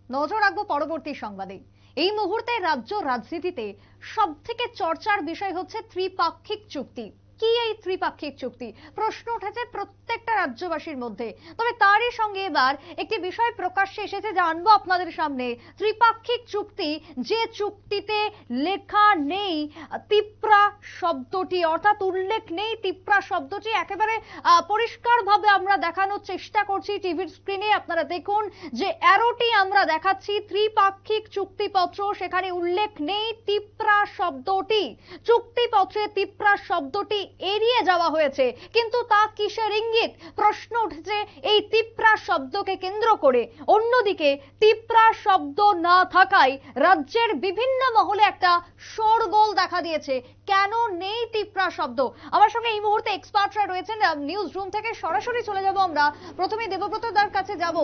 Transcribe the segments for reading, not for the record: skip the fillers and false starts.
নজর রাখবো পরবর্তী সংবাদে। এই মুহূর্তে রাজ্য রাজনীতিতে সবথেকে চর্চার বিষয় হচ্ছে ত্রিপাক্ষিক চুক্তি। কি এই ত্রিপাক্ষিক চুক্তি? প্রশ্ন উঠেছে প্রত্যেকটা রাজ্যবাসীর মধ্যে। তবে তারই সঙ্গে এবার একটি বিষয় প্রকাশ্যে এসেছে, জানবো আপনাদের সামনে। ত্রিপাক্ষিক চুক্তি, যে চুক্তিতে লেখা নেই তিপ্রা শব্দটি, অর্থাৎ উল্লেখ নেই তিপ্রা শব্দটি, একেবারে পরিষ্কারভাবে আমরা দেখানোর চেষ্টা করছি টিভির স্ক্রিনে। আপনারা দেখুন যে অ্যারোটি আমরা দেখাচ্ছি, ত্রিপাক্ষিক চুক্তিপত্র, সেখানে উল্লেখ নেই তিপ্রা শব্দটি। চুক্তিপত্রে তিপ্রা শব্দটি এড়িয়ে যাওয়া হয়েছে, কিন্তু তা কিসের ইঙ্গিত? প্রশ্ন উঠেছে এই তিপ্রা শব্দকে কেন্দ্র করে। অন্যদিকে তিপ্রা শব্দ না থাকায় রাজ্যের বিভিন্ন মহলে একটা শোরগোল দেখা দিয়েছে। কেন নেই তিপ্রা শব্দ? আমার সঙ্গে এই মুহূর্তে এক্সপার্টরা রয়েছেন নিউজ রুম থেকে। সরাসরি চলে যাব আমরা, প্রথমে দেবব্রত দার কাছে যাব।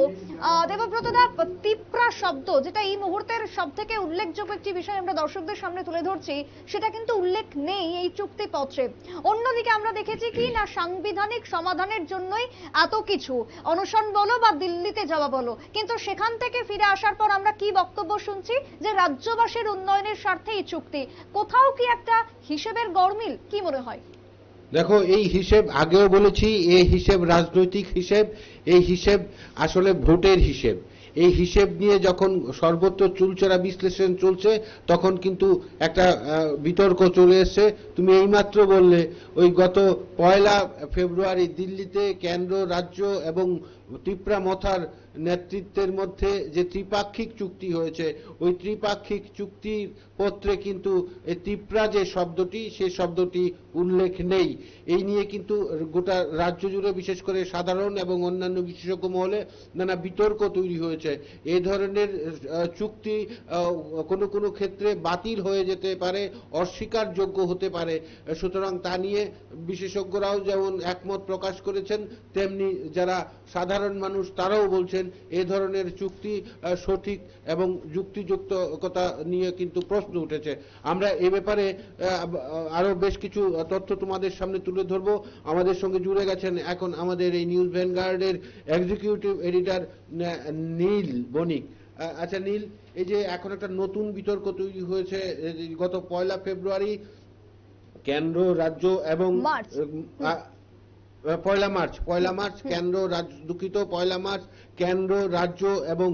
দেবব্রত দা, তিপ্রা শব্দ যেটা এই মুহূর্তের সব থেকে উল্লেখযোগ্য একটি বিষয় আমরা দর্শকদের সামনে তুলে ধরছি, সেটা কিন্তু উল্লেখ নেই এই চুক্তিপত্রে। অন্যদিকে আমরা দেখেছি কি না, সাংবিধানিক সমাধানের জন্যই এত কিছু, অনশন বলো বা দিল্লিতে যাওয়া বলো, কিন্তু সেখান থেকে ফিরে আসার পর আমরা কি বক্তব্য শুনছি যে রাজ্যবাসীর উন্নয়নের স্বার্থে এই চুক্তি। কোথাও কি একটা হিসেবের গরমিল? কি মনে হয়? দেখো, এই হিসেব আগেও বলেছি, এই হিসেব রাজনৈতিক হিসেব, এই হিসেব আসলে ভোটের হিসেব। এই হিসেব নিয়ে যখন সর্বত্র চুলচেরা বিশ্লেষণ চলছে, তখন কিন্তু একটা বিতর্ক চলে এসছে। তুমি এইমাত্র বললে ওই গত 1 ফেব্রুয়ারি দিল্লিতে কেন্দ্র, রাজ্য এবং ত্রিপুরা মথার নেতৃত্বের মধ্যে যে ত্রিপাক্ষিক চুক্তি হয়েছে, ওই ত্রিপাক্ষিক চুক্তির পত্রে কিন্তু এই ত্রিপুরা যে শব্দটি, সেই শব্দটি উল্লেখ নেই। এই নিয়ে কিন্তু গোটা রাজ্য জুড়ে, বিশেষ করে সাধারণ এবং অন্যান্য বিশেষজ্ঞ মহলে নানা বিতর্ক তৈরি হয়েছে। এই ধরনের চুক্তি কোনো কোনো ক্ষেত্রে বাতিল হয়ে যেতে পারে, অস্বীকারযোগ্য হতে পারে। সুতরাং তা নিয়ে বিশেষজ্ঞরাও যেমন একমত প্রকাশ করেছেন, তেমনি যারা সাধারণ মানুষ তারাও বলছেন এই ধরনের চুক্তি সঠিক এবং যুক্তিযুক্ততা নিয়ে কিন্তু প্রশ্ন উঠেছে। আমরা এ ব্যাপারে আরো বেশ কিছু তথ্য তোমাদের সামনে তুলে ধরব। আমাদের সঙ্গে জুড়ে গেছেন এখন আমাদের এই নিউজ ভ্যানগার্ডের এক্সিকিউটিভ এডিটর নীল বণিক। আচ্ছা নীল, এই যে এখন একটা নতুন বিতর্ক তৈরি হয়েছে, গত 1 ফেব্রুয়ারি কেন্দ্র, রাজ্য এবং 1 মার্চ কেন্দ্র, দুঃখিত 1 মার্চ কেন্দ্র, রাজ্য এবং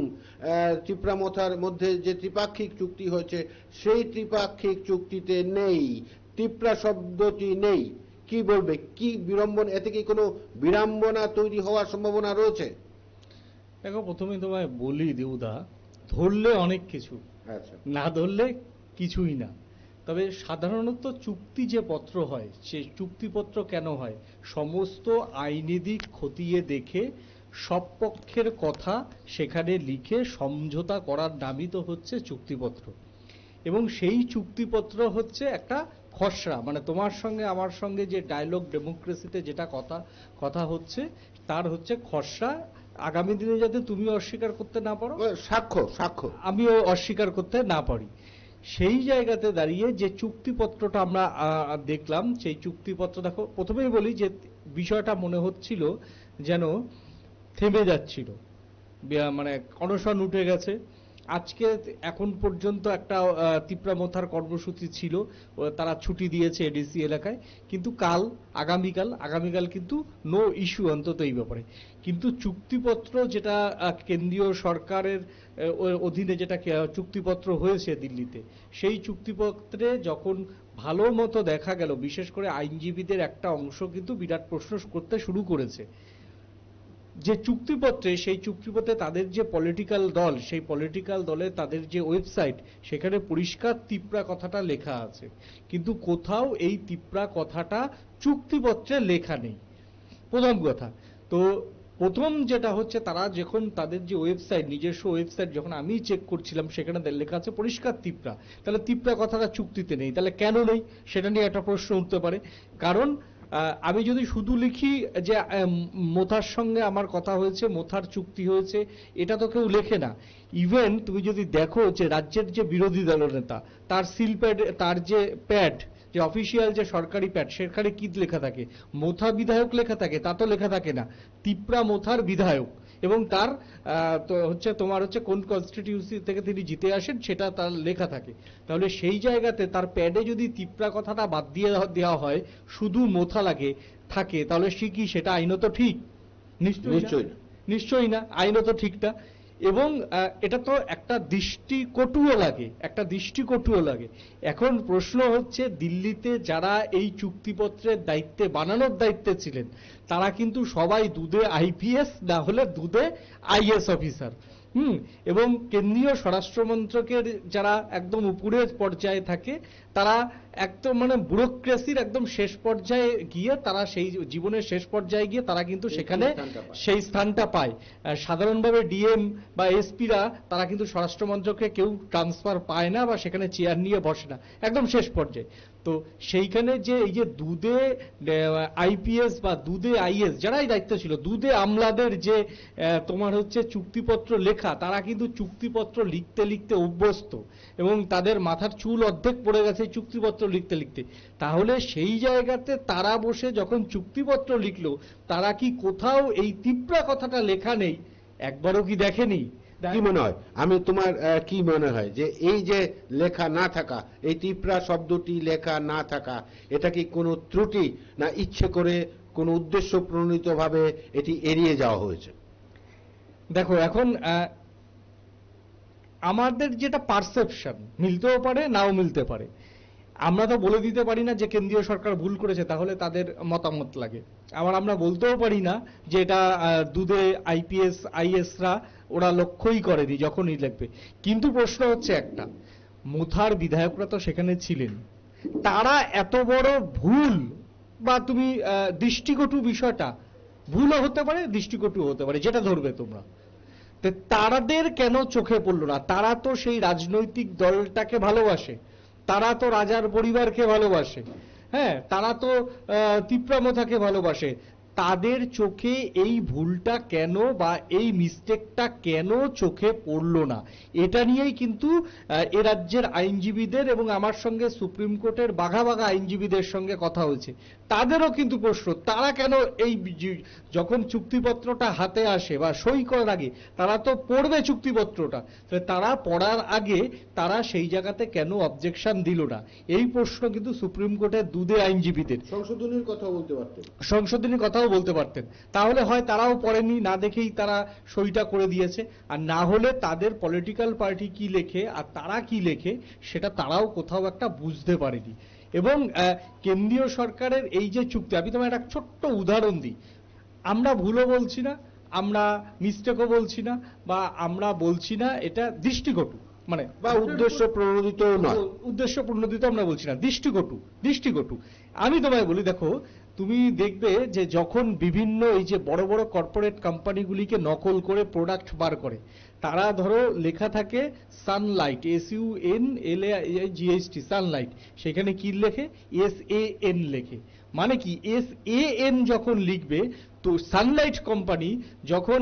ত্রিপুরা মথার মধ্যে যে ত্রিপাক্ষিক চুক্তি হয়েছে, সেই ত্রিপাক্ষিক চুক্তিতে নেই ত্রিপুরা শব্দটি নেই। কি বলবে? কি বিড়ম্বনা, এতে কি কোনো বিড়ম্বনা তৈরি হওয়ার সম্ভাবনা রয়েছে? দেখো, প্রথমে তোমায় বলি দেউদা, ধরলে অনেক কিছু, না ধরলে কিছুই না। তবে সাধারণত চুক্তি যে পত্র হয়, সেই চুক্তিপত্র কেন হয়? সমস্ত আইনি দিক খতিয়ে দেখে সব পক্ষের কথা সেখানে লিখে সমঝোতা করার নামই তো হচ্ছে চুক্তিপত্র। এবং সেই চুক্তিপত্র হচ্ছে একটা খসড়া, মানে তোমার সঙ্গে আমার সঙ্গে যে ডায়লগ ডেমোক্রেসিতে যেটা কথা হচ্ছে, তার হচ্ছে খসড়া। আগামী দিনে যাতে তুমি অস্বীকার করতে না পারো, সাক্ষ্য আমিও অস্বীকার করতে না পারি, সেই জায়গাতে দাঁড়িয়ে যে চুক্তিপত্রটা আমরা দেখলাম, সেই চুক্তিপত্র দেখো, প্রথমেই বলি যে বিষয়টা মনে হচ্ছিল যেন থেমে যাচ্ছিল, মানে অনশন উঠে গেছে। আজকে এখন পর্যন্ত একটা ত্রিপুরা মথার কর্মসূচি ছিল, তারা ছুটি দিয়েছে এডিসি এলাকায়, কিন্তু আগামীকাল কিন্তু নো ইস্যু অন্তত এই ব্যাপারে। কিন্তু চুক্তিপত্র যেটা কেন্দ্রীয় সরকারের অধীনে যেটা চুক্তিপত্র হয়েছে দিল্লিতে, সেই চুক্তিপত্রে যখন ভালো মতো দেখা গেল, বিশেষ করে আইনজীবীদের একটা অংশ কিন্তু বিরাট প্রশ্ন করতে শুরু করেছে যে চুক্তিপত্রে, সেই চুক্তিপত্রে তাদের যে পলিটিক্যাল দল, সেই পলিটিক্যাল দলে তাদের যে ওয়েবসাইট, সেখানে পরিষ্কার ত্রিপুরা কথাটা লেখা আছে, কিন্তু কোথাও এই ত্রিপুরা কথাটা চুক্তিপত্রে লেখা নেই। প্রথম কথা তো, প্রথম যেটা হচ্ছে, তারা যখন তাদের যে ওয়েবসাইট, নিজস্ব ওয়েবসাইট যখন আমি চেক করছিলাম, সেখানে লেখা আছে পরিষ্কার ত্রিপুরা, তাহলে ত্রিপুরা কথাটা চুক্তিতে নেই, তাহলে কেন নেই সেটা নিয়ে একটা প্রশ্ন উঠতে পারে। কারণ আমি যদি শুধু লিখি যে মোথার সঙ্গে আমার কথা হয়েছে, মোথার চুক্তি হয়েছে, এটা তো কেউ লেখে না। ইভেন তুমি যদি দেখো যে রাজ্যের যে বিরোধী দলনেতা, তার সিলপ্যাড, তার যে প্যাড, যে অফিসিয়াল যে সরকারি প্যাড, সেখানে কি লেখা থাকে? মোথা বিধায়ক লেখা থাকে? তা তো লেখা থাকে না, ত্রিপুরা মোথার বিধায়ক। এবং তার তো হচ্ছে তোমার হচ্ছে কোন কনস্টিটিউন্সি থেকে তিনি জিতে আসেন সেটা তার লেখা থাকে। তাহলে সেই জায়গাতে তার প্যাডে যদি তিপ্রা কথাটা বাদ দিয়ে দেওয়া হয়, শুধু মোথা লাগে থাকে, তাহলে সে কি সেটা আইনত ঠিক? নিশ্চয়ই না, আইনত ঠিক না। এবং এটা তো একটা দৃষ্টিকটুও লাগে। এখন প্রশ্ন হচ্ছে, দিল্লিতে যারা এই চুক্তিপত্রের দায়িত্বে, বানানোর দায়িত্বে ছিলেন, তারা কিন্তু সবাই দুধে আইপিএস, না হলে দুধে আইএস অফিসার। এবং কেন্দ্রীয় স্বরাষ্ট্রমন্ত্রকের যারা একদম উপরের পর্যায়ে থাকে, তারা একদম মানে ব্যুরোক্রেসির একদম শেষ পর্যায়ে গিয়ে, তারা সেই জীবনের শেষ পর্যায়ে গিয়ে তারা কিন্তু সেখানে সেই স্থানটা পায়। সাধারণভাবে ডিএম বা এসপিরা তারা কিন্তু স্বরাষ্ট্রমন্ত্রকে কেউ ট্রান্সফার পায় না বা সেখানে চেয়ার নিয়ে বসে না, একদম শেষ পর্যায়ে। তো সেইখানে যে এই যে দুধে আইপিএস বা দুধে আইএস যারাই দায়িত্ব ছিল, দুধে আমলাদের যে তোমার হচ্ছে চুক্তিপত্র লেখা, তারা কিন্তু চুক্তিপত্র লিখতে লিখতে অভ্যস্ত এবং তাদের মাথার চুল অর্ধেক পড়ে গেছে চুক্তিপত্র লিখতে লিখতে। তাহলে সেই জায়গাতে তারা বসে যখন চুক্তিপত্র লিখলো, তারা কি কোথাও এই তিপ্রা কথাটা লেখা নেই একবারও কি দেখেনি? কি মনে হয়, তোমার কি মনে হয় যে এই যে লেখা না থাকা, এই তিপ্রা শব্দটি লেখা না থাকা, এটা কি কোনো ত্রুটি, না ইচ্ছে করে কোনো উদ্দেশ্য প্রণোদিত ভাবে এটি এড়িয়ে যাওয়া হয়েছে? দেখো, এখন আমাদের যেটা পারসেপশন, মিলতেও পারে নাও মিলতে পারে। আমরা তো বলে দিতে পারি না যে কেন্দ্রীয় সরকার ভুল করেছে, তাহলে তাদের মতামত লাগে। আবার আমরা বলতেও পারি না যে এটা দুধে আইপিএস আইএসরা ওরা লক্ষ্যই করেনি যখনই লিখবে। কিন্তু প্রশ্ন হচ্ছে একটা, মোথার বিধায়করা তো সেখানে ছিলেন, তারা এত বড় ভুল বা তুমি দৃষ্টিকটু, বিষয়টা ভুলও হতে পারে দৃষ্টিকটু হতে পারে, যেটা ধরবে তোমরা, তারাদের কেন চোখে পড়ল না? তারা তো সেই রাজনৈতিক দলটাকে ভালোবাসে, তারা তো রাজার পরিবারকে ভালোবাসে, হ্যাঁ, তারা তো তিপ্রা মোথাকে ভালোবাসে। তাদের চোখে এই ভুলটা কেন বা এই মিস্টেকটা কেন চোখে পড়ল না? এটা নিয়েই কিন্তু এ রাজ্যের আইনজীবীদের এবং আমার সঙ্গে সুপ্রিম কোর্টের বাঘা বাঘা আইনজীবীদের সঙ্গে কথা হয়েছে, তাদেরও কিন্তু প্রশ্ন, তারা কেন এই যখন চুক্তিপত্রটা হাতে আসে বা সই করার আগে, তারা তো পড়বে চুক্তিপত্রটা, তারা পড়ার আগে তারা সেই জায়গাতে কেন অবজেকশন দিল না? এই প্রশ্ন কিন্তু সুপ্রিম কোর্টের দুধে আইনজীবীদের। সংশোধনীর কথাও বলতে পারতেন, সংশোধনীর কথাও বলতে পারতেন। তাহলে হয় তারাও পড়েনি, না দেখেই তারা সইটা করে দিয়েছে, আর না হলে তাদের পলিটিক্যাল পার্টি কি লেখে আর তারা কি লেখে সেটা তারাও কোথাও একটা বুঝতে পারেনি। এবং কেন্দ্রীয় সরকারের এই যে চুক্তি, আমি তোমার একটা ছোট্ট উদাহরণ দিই। আমরা ভুলও বলছি না, আমরা মিস্টেকও বলছি না, বা আমরা বলছি না এটা দৃষ্টিকটু, মানে বা উদ্দেশ্য প্রণোদিত নয়, উদ্দেশ্য প্রণোদিত আমরা বলছি না, দৃষ্টিকটু। আমি তোমায় বলি, দেখো, তুমি দেখবে যে যখন বিভিন্ন এই যে বড় বড় কর্পোরেট কোম্পানিগুলিকে নকল করে প্রোডাক্ট বার করে, তারা ধরো লেখা থাকে সানলাইট, SUNLIGHT, সানলাইট, সেখানে কি লেখে? SAN লেখে। মানে কি, SAN যখন লিখবে, তো সানলাইট কোম্পানি যখন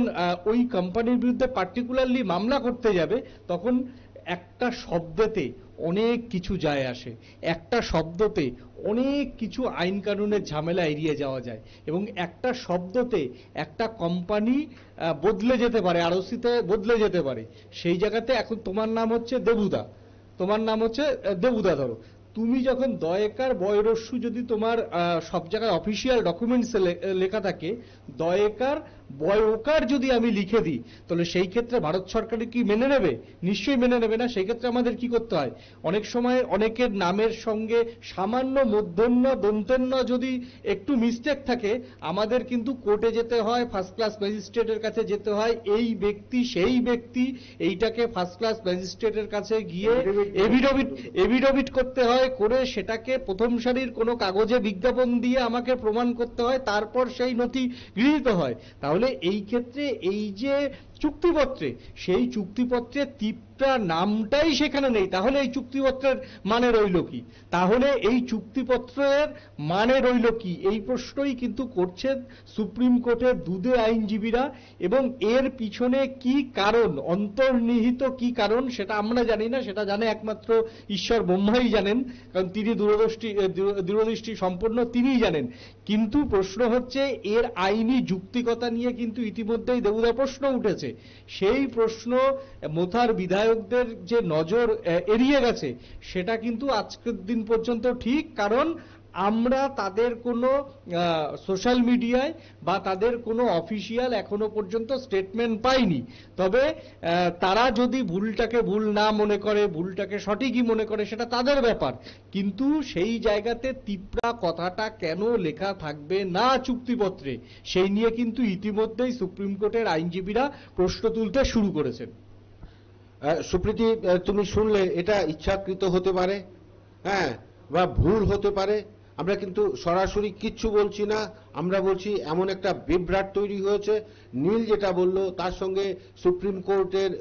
ওই কোম্পানির বিরুদ্ধে পার্টিকুলারলি মামলা করতে যাবে, তখন একটা শব্দতে অনেক কিছু যায় আসে, একটা শব্দতে অনেক কিছু আইন কানুনের ঝামেলা এড়িয়ে যাওয়া যায়, এবং একটা শব্দতে একটা কোম্পানি বদলে যেতে পারে, আরওসিতে বদলে যেতে পারে। সেই জায়গাতে এখন তোমার নাম হচ্ছে দেবুদা, ধরো তুমি যখন দয়েকার বয়রস্যু যদি তোমার সব জায়গায় অফিসিয়াল ডকুমেন্টসে লেখা থাকে, দয়েকার বয়কার যদি আমি লিখে দিই, তাহলে সেই ক্ষেত্রে ভারত সরকার কি মেনে নেবে? নিশ্চয়ই মেনে নেবে না। সেই ক্ষেত্রে আমাদের কি করতে হয়? অনেক সময় অনেকের নামের সঙ্গে সামান্য মূর্ধন্য দন্তেন্য যদি একটু মিস্টেক থাকে, আমাদের কিন্তু কোর্টে যেতে হয়, ফার্স্ট ক্লাস ম্যাজিস্ট্রেটের কাছে যেতে হয়, এই ব্যক্তি সেই ব্যক্তি, এইটাকে ফার্স্ট ক্লাস ম্যাজিস্ট্রেটের কাছে গিয়ে এভিডেভিট করতে হয়, করে সেটাকে প্রথম সারির কোনো কাগজে বিজ্ঞাপন দিয়ে আমাকে প্রমাণ করতে হয়, তারপর সেই নথি গৃহীত হয়। তাহলে এই ক্ষেত্রে এই যে চুক্তিপত্রে, সেই চুক্তিপত্রে তিপ্রা নামটাই সেখানে নেই, তাহলে এই চুক্তিপত্রের মানে রইল কি? তাহলে এই চুক্তিপত্রের মানে রইল কি? এই প্রশ্নই কিন্তু করছেন সুপ্রিম কোর্টের দুদে আইনজীবীরা, এবং এর পিছনে কি কারণ, অন্তর্নিহিত কি কারণ সেটা আমরা জানি না, সেটা জানে একমাত্র ঈশ্বর ব্রহ্মাই জানেন, কারণ তিনি দূরদৃষ্টি সম্পন্ন, তিনিই জানেন। কিন্তু প্রশ্ন হচ্ছে এর আইনি যুক্তিকতা নিয়ে কিন্তু ইতিমধ্যেই দেবুদা প্রশ্ন উঠেছে। সেই প্রশ্ন মোথার বিধায়কদের যে নজর এড়িয়ে গেছে সেটা কিন্তু আজকের দিন পর্যন্ত ঠিক, কারণ আমরা তাদের কোনো সোশ্যাল মিডিয়ায় বা তাদের কোনো অফিসিয়াল এখনো পর্যন্ত স্টেটমেন্ট পাইনি। তবে তারা যদি ভুলটাকে ভুল না মনে করে, ভুলটাকে সঠিকই মনে করে, সেটা তাদের ব্যাপার। কিন্তু সেই জায়গাতে তিপ্রা কথাটা কেন লেখা থাকবে না চুক্তিপত্রে, সেই নিয়ে কিন্তু ইতিমধ্যেই সুপ্রিম কোর্টের আইনজীবীরা প্রশ্ন তুলতে শুরু করেছেন। সুপ্রীতি, তুমি শুনলে এটা ইচ্ছাকৃত হতে পারে, হ্যাঁ, বা ভুল হতে পারে। আমরা কিন্তু সরাসরি কিচ্ছু বলছি না, আমরা বলছি এমন একটা বিভ্রাট তৈরি হয়েছে। নীল যেটা বলল তার সঙ্গে সুপ্রিম কোর্টের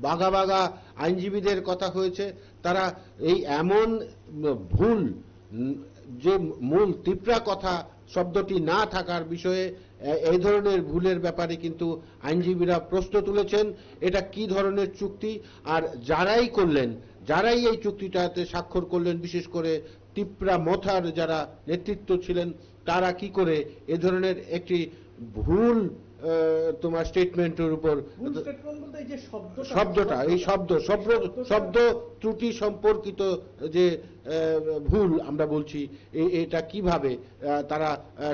বাগা বাগা আইনজীবীদের কথা হয়েছে। তারা এই এমন ভুল, যে মূল তিপ্রা কথা শব্দটি না থাকার বিষয়ে এই ধরনের ভুলের ব্যাপারে কিন্তু আইনজীবীরা প্রশ্ন তুলেছেন। এটা কি ধরনের চুক্তি, আর যারাই করলেন, যারাই এই চুক্তিটাতে স্বাক্ষর করলেন, বিশেষ করে তিপ্রা মথার যারা নেতৃত্ব ছিলেন, তারা কি করে এ ধরনের একটি ভুল তোমার স্টেটমেন্টের উপর শব্দটা, এই শব্দ ত্রুটি সম্পর্কিত যে ভুল আমরা বলছি, এটা কিভাবে তারা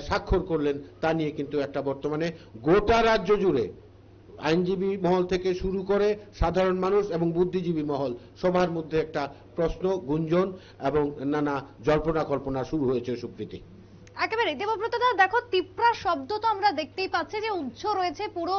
স্বাক্ষর করলেন তা নিয়ে কিন্তু একটা বর্তমানে গোটা রাজ্য জুড়ে আইনজীবী মহল থেকে শুরু করে সাধারণ মানুষ এবং বুদ্ধিজীবী মহল সবার মধ্যে একটা প্রশ্ন, গুঞ্জন এবং নানা জল্পনা কল্পনা শুরু হয়েছে। সুপ্রীতি, একেবারে দেবব্রত দা, দেখো তিপ্রা শব্দ তো আমরা দেখতেই পাচ্ছি যে উচ্চ রয়েছে পুরো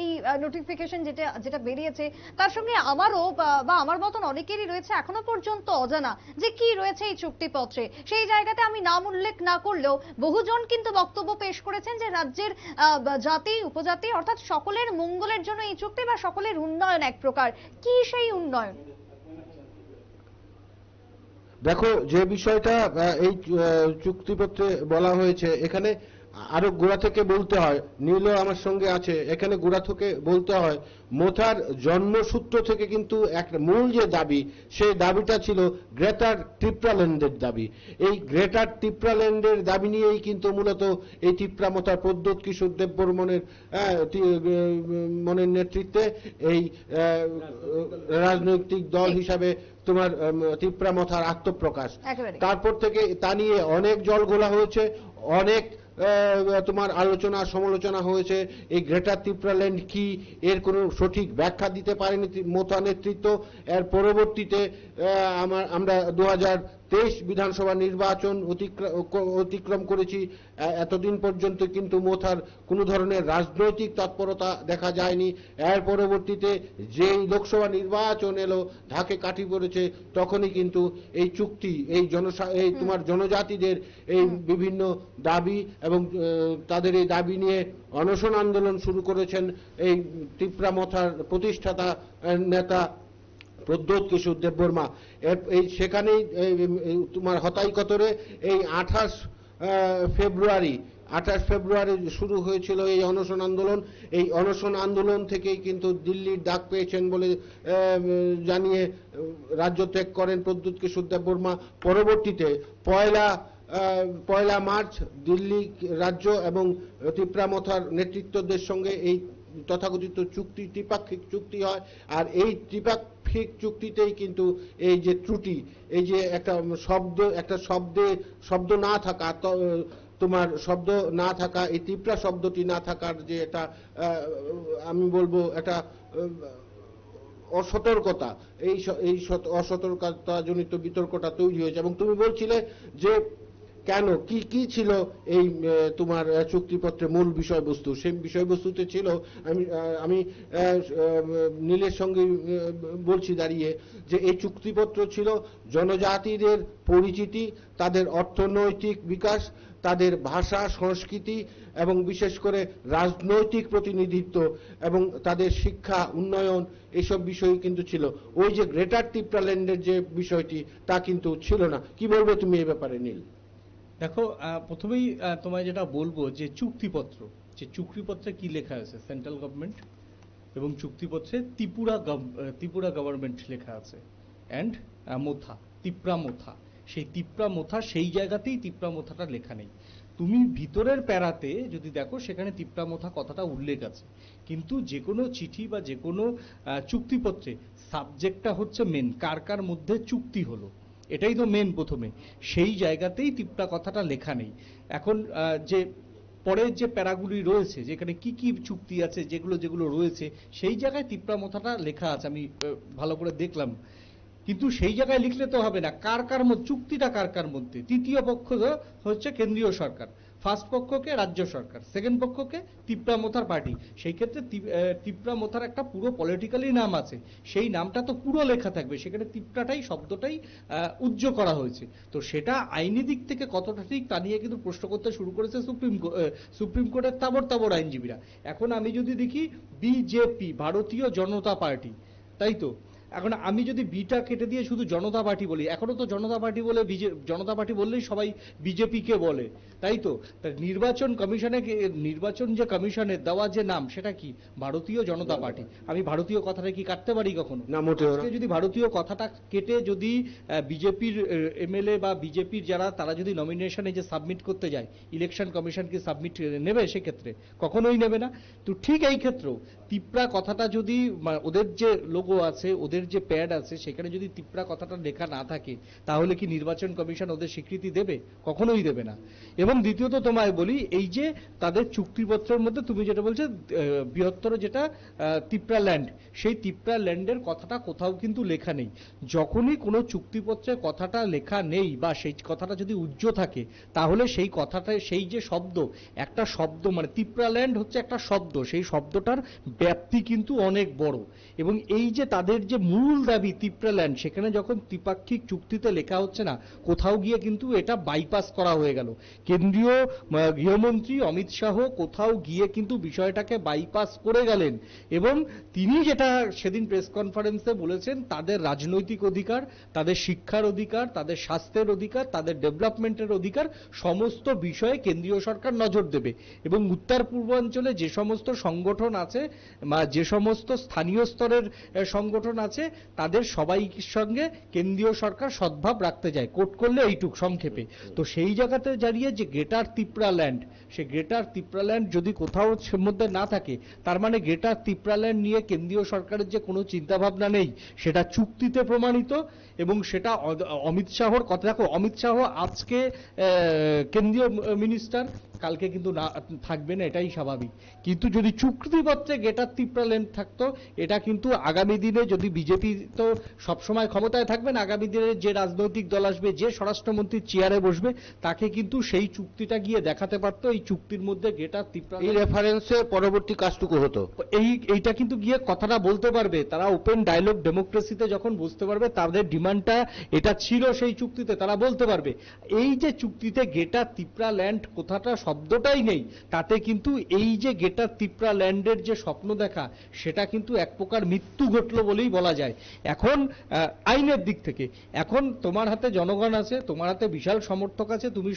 এই নোটিফিকেশন যেটা বেরিয়েছে, তার সঙ্গে আমারও বা আমার মতন অনেকেরই রয়েছে এখনো পর্যন্ত অজানা যে কি রয়েছে এই চুক্তিপত্রে। সেই জায়গাতে আমি নাম উল্লেখ না করলেও বহুজন কিন্তু বক্তব্য পেশ করেছেন যে রাজ্যের জাতি উপজাতি অর্থাৎ সকলের মঙ্গলের জন্য এই চুক্তি বা সকলের উন্নয়ন এক প্রকার। কি সেই উন্নয়ন? দেখো, যে বিষয়টা এই চুক্তিপত্রে বলা হয়েছে, এখানে আরো গোড়া থেকে বলতে হয়, নীলও আমার সঙ্গে আছে, এখানে গোড়া থেকে বলতে হয় মোথার জন্মসূত্র থেকে কিন্তু একটা মূল যে দাবি, সেই দাবিটা ছিল গ্রেটার ত্রিপ্রাল্যান্ডের দাবি। এই গ্রেটার ত্রিপ্রাল্যান্ডের দাবি নিয়েই কিন্তু মূলত এই তিপ্রা মথার প্রদ্যোৎ কিশোর দেববর্মনের মনের নেতৃত্বে এই রাজনৈতিক দল হিসাবে তোমার তিপ্রা মথার আত্মপ্রকাশ। তারপর থেকে তা নিয়ে অনেক জল ঘোলা হয়েছে, অনেক তোমার আলোচনা সমালোচনা হয়েছে। এই গ্রেটার ত্রিপ্রাল্যান্ড কি, এর কোনো সঠিক ব্যাখ্যা দিতে পারেনি মোথা নেতৃত্ব। এর পরবর্তীতে আমরা 2023 বিধানসভা নির্বাচন অতিক্রম করেছি, এতদিন পর্যন্ত কিন্তু মোথার কোনো ধরনের রাজনৈতিক তৎপরতা দেখা যায়নি। এর পরবর্তীতে যেই লোকসভা নির্বাচন এলো, ঢাকে কাঠি পড়েছে, তখনই কিন্তু এই চুক্তি, এই তোমার জনজাতিদের এই বিভিন্ন দাবি এবং তাদের এই দাবি নিয়ে অনশন আন্দোলন শুরু করেছেন এই তিপ্রা মথার প্রতিষ্ঠাতা নেতা প্রদ্যোৎ কিশোর দেববর্মা। এই সেখানেই তোমার হতাইকতরে এই 28 ফেব্রুয়ারি শুরু হয়েছিল এই অনশন আন্দোলন। এই অনশন আন্দোলন থেকেই কিন্তু দিল্লির ডাক পেয়েছেন বলে জানিয়ে রাজ্য ত্যাগ করেন প্রদ্যোৎ কিশোর দেববর্মা। পরবর্তীতে পয়লা মার্চ দিল্লি রাজ্য এবং তিপ্রা মথার নেতৃত্বদের সঙ্গে এই তথাকথিত চুক্তি, ত্রিপাক্ষিক চুক্তি হয়। আর এই ত্রিপাক্ষিক চুক্তিতেই কিন্তু এই যে ত্রুটি, এই যে একটা শব্দ না থাকা, তোমার শব্দ না থাকা, এই তিপ্রা শব্দটি না থাকার যে এটা আমি বলবো একটা অসতর্কতা, এই অসতর্কতা জনিত বিতর্কটা তৈরি হয়েছে। এবং তুমি বলছিলে যে কেন, কি কি ছিল এই তোমার চুক্তিপত্রের মূল বিষয়বস্তু? সেই বিষয়বস্তুতে ছিল, আমি নীলের সঙ্গে বলছি দাঁড়িয়ে, যে এই চুক্তিপত্র ছিল জনজাতিদের পরিচিতি, তাদের অর্থনৈতিক বিকাশ, তাদের ভাষা সংস্কৃতি এবং বিশেষ করে রাজনৈতিক প্রতিনিধিত্ব এবং তাদের শিক্ষা উন্নয়ন, এইসব বিষয় কিন্তু ছিল। ওই যে গ্রেটার ত্রিপুরাল্যান্ডের যে বিষয়টি, তা কিন্তু ছিল না। কি বলবে তুমি এই ব্যাপারে নীল? দেখো, প্রথমেই তোমায় যেটা বলবো, যে চুক্তিপত্রে কি লেখা আছে, সেন্ট্রাল গভর্নমেন্ট, এবং চুক্তিপত্রে ত্রিপুরা গভর্নমেন্ট লেখা আছে, অ্যান্ড তিপ্রা মোথা। সেই তিপ্রা মোথা, সেই জায়গাতেই তিপ্রা মোথাটা লেখা নেই। তুমি ভিতরের প্যারাতে যদি দেখো, সেখানে তিপ্রা মোথা কথাটা উল্লেখ আছে, কিন্তু যে কোনো চিঠি বা যে কোনো চুক্তিপত্রে সাবজেক্টটা হচ্ছে মেন, কার কার মধ্যে চুক্তি হলো, এটাই তো মেন প্রথমে। সেই জায়গাতেই তিপ্রা কথাটা লেখা নেই। এখন যে পরের যে প্যারাগুলি রয়েছে, যেখানে কি কি চুক্তি আছে, যেগুলো রয়েছে, সেই জায়গায় তিপ্রা মোথাটা লেখা আছে, আমি ভালো করে দেখলাম। কিন্তু সেই জায়গায় লিখলে তো হবে না, কার কার মধ্যে চুক্তিটা, কার কার মধ্যে। তৃতীয় পক্ষ হচ্ছে কেন্দ্রীয় সরকার, ফার্স্ট পক্ষকে রাজ্য সরকার, সেকেন্ড পক্ষকে তিপ্রা মোথার পার্টি। সেই ক্ষেত্রে তিপ্রা মোথার একটা পুরো পলিটিক্যালি নাম আছে, সেই নামটা তো পুরো লেখা থাকবে, সেখানে তিপ্রাটাই শব্দটাই উজ্জ্ব করা হয়েছে। তো সেটা আইনি দিক থেকে কতটা ঠিক, তা নিয়ে কিন্তু প্রশ্ন করতে শুরু করেছে সুপ্রিম কোর্টের তাবড় আইনজীবীরা। এখন আমি যদি দেখি বিজেপি, ভারতীয় জনতা পার্টি, তাই তো, এখন আমি যদি বিটা কেটে দিয়ে শুধু জনতা পার্টি বলি, এখনো তো জনতা পার্টি বলে, জনতা পার্টি বললেই সবাই বিজেপিকে বলে, তাই তো। নির্বাচন যে কমিশনের দেওয়া যে নাম, সেটা কি? ভারতীয় জনতা পার্টি। আমি ভারতীয় কথাটা কি কাটতে পারি কখনো? না, মোটেও না। যদি ভারতীয় কথাটা কেটে যদি বিজেপির এমএলএ বা বিজেপির তারা যদি নমিনেশনে যে সাবমিট করতে যায়, ইলেকশন কমিশন কি সাবমিট নেবে? সেক্ষেত্রে কখনোই নেবে না। তো ঠিক এই ক্ষেত্রেও তিপ্রা কথাটা যদি, ওদের যে লোগো আছে, ওদের যে প্যাড আছে, সেখানে যদি তিপ্রা কথাটা লেখা না থাকে, তাহলে কি নির্বাচন কমিশন ওদের স্বীকৃতি দেবে? কখনোই দেবে না। এবং দ্বিতীয়ত তোমায় বলি, এই যে তাদের চুক্তিপত্রের মধ্যে তুমি যেটা বলছো, বৃহত্তর যেটা তিপ্রা ল্যান্ড, সেই তিপ্রা ল্যান্ডের কথাটা কোথাও কিন্তু লেখা নেই। যখনই কোনো চুক্তিপত্রে কথাটা লেখা নেই বা সেই কথাটা যদি উজ্জ্ব থাকে, তাহলে সেই কথাটা, সেই যে শব্দ, একটা শব্দ, মানে তিপ্রা ল্যান্ড হচ্ছে একটা শব্দ, সেই শব্দটার ব্যাপ্তি কিন্তু অনেক বড়। এবং এই যে তাদের যে মূল দাবি তিপ্রা ল্যান্ড, সেখানে যখন ত্রিপাক্ষিক চুক্তিতে লেখা হচ্ছে না, কোথাও গিয়ে কিন্তু এটা বাইপাস করা হয়ে গেল। কেন্দ্রীয় গৃহমন্ত্রী অমিত শাহ কোথাও গিয়ে কিন্তু বিষয়টাকে বাইপাস করে গেলেন, এবং তিনি যেটা সেদিন প্রেস কনফারেন্সে বলেছেন, তাদের রাজনৈতিক অধিকার, তাদের শিক্ষার অধিকার, তাদের স্বাস্থ্যের অধিকার, তাদের ডেভেলপমেন্টের অধিকার, সমস্ত বিষয়ে কেন্দ্রীয় সরকার নজর দেবে। এবং উত্তর পূর্বাঞ্চলে যে সমস্ত সংগঠন আছে, যে সমস্ত স্থানীয় স্তরের সংগঠন আছে, তাদের সবাইর সঙ্গে কেন্দ্রীয় সরকার সদ্ভাব রাখতে যায়। কোট করলে এইটুক সংক্ষেপে। তো সেই জায়গাতে দাঁড়িয়ে যে গ্রেটার তিপ্রা ল্যান্ড, সে গ্রেটার তিপ্রা ল্যান্ড যদি কোথাও মধ্যে না থাকে, তার মানে গ্রেটার তিপ্রা ল্যান্ড নিয়ে কেন্দ্রীয় সরকারের যে কোনো চিন্তাভাবনা নেই, সেটা চুক্তিতে প্রমাণিত। এবং সেটা অমিত শাহর কথা, দেখো অমিত শাহ আজকে কেন্দ্রীয় মিনিস্টার, কালকে কিন্তু না থাকবে না, এটাই স্বাভাবিক। কিন্তু যদি চুক্তিপত্রে গ্রেটার তিপ্রা ল্যান্ড থাকতো, এটা কিন্তু আগামী দিনে, যদি বিজেপি তো সবসময় ক্ষমতায় থাকবে না, আগামী দিনে যে রাজনৈতিক দল আসবে, যে স্বরাষ্ট্রমন্ত্রীর চেয়ারে বসবে, তাকে কিন্তু সেই চুক্তিটা গিয়ে দেখাতে পারতো, এই চুক্তির মধ্যে গ্রেটার তিপ্রা, এই রেফারেন্সে পরবর্তী কাজটুকু হতো। এইটা কিন্তু গিয়ে কথাটা বলতে পারবে তারা। ওপেন ডায়লগ ডেমোক্রেসিতে যখন বুঝতে পারবে তাদের ডিমান্ডটা এটা ছিল, সেই চুক্তিতে তারা বলতে পারবে। এই যে চুক্তিতে গ্রেটার তিপ্রা ল্যান্ড কথাটা, শব্দটাই নেই, তাতে কিন্তু এই যে গ্রেটার তিপ্রা ল্যান্ডের যে স্বপ্ন দেখা, সেটা কিন্তু এক প্রকার মৃত্যু ঘটলো বলেই বলা যায়। এখন আইনের দিক থেকে, এখন তোমার হাতে জনগণ আছে, তোমার হাতে বিশাল সমর্থক আছে, তুমি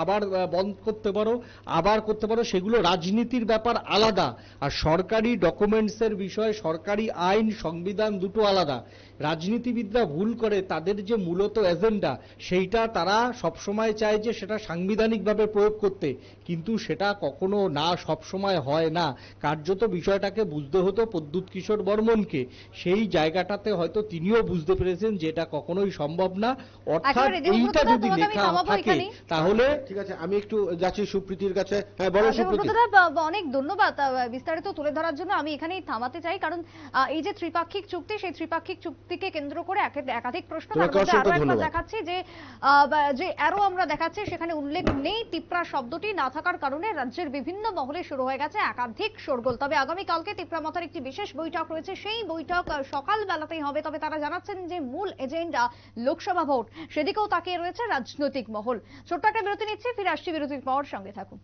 আবার বন্ধ করতে পারো, আবার করতে পারো, সেগুলো রাজনীতির ব্যাপার আলাদা। আর সরকারি ডকুমেন্টসের বিষয়, সরকারি আইন, সংবিধান দুটো আলাদা। রাজনীতিবিদরা ভুল করে, তাদের যে মূলত এজেন্ডা, সেইটা তারা সবসময় চায় যে সেটা সাংবিধানিকভাবে প্রয়োগ করতে, কিন্তু সেটা কখনো না সবসময় হয় না। কার্যত বিষয়টাকে বুঝতে হতো প্রদ্যুৎ কিশোর বর্মনকে, সেই জায়গাটাতে হয়তো তিনিও বুঝতে পেরেছেন যে এটা কখনোই সম্ভব না। অর্থাৎ এইটা যদি লেখা থাকে তাহলে ঠিক আছে, আমি একটু যাচ্ছি সুপ্রীতির কাছে। হ্যাঁ, বলো সুপ্রীতি। অনেক ধন্যবাদ বিস্তারিত তুলে ধরার জন্য। আমি এখানেই থামাতে চাই, কারণ এই যে ত্রিপাক্ষিক চুক্তি, সেই ত্রিপাক্ষিক চুক্তিকে কেন্দ্র করে একাধিক প্রশ্ন। তার মধ্যে আরো একবার দেখাচ্ছি যে অ্যারো আমরা দেখাচ্ছি, সেখানে উল্লেখ নেই তিপ্রা শব্দটি না থাকার কারণে রাজ্যের বিভিন্ন মহলে শুরু হয়ে গেছে একাধিক শোরগোল। তবে আগামীকালকে তিপ্রা মাথার একটি বিশেষ বৈঠক রয়েছে, সেই বৈঠক সকাল বেলাতেই হবে। তবে তারা জানাচ্ছেন যে মূল এজেন্ডা লোকসভা ভোট, সেদিকেও তাকিয়ে রয়েছে রাজনৈতিক মহল। ছোট্ট একটা বিরতি নিচ্ছি, ফিরে আসছি বিরতির পর, সঙ্গে থাকুন।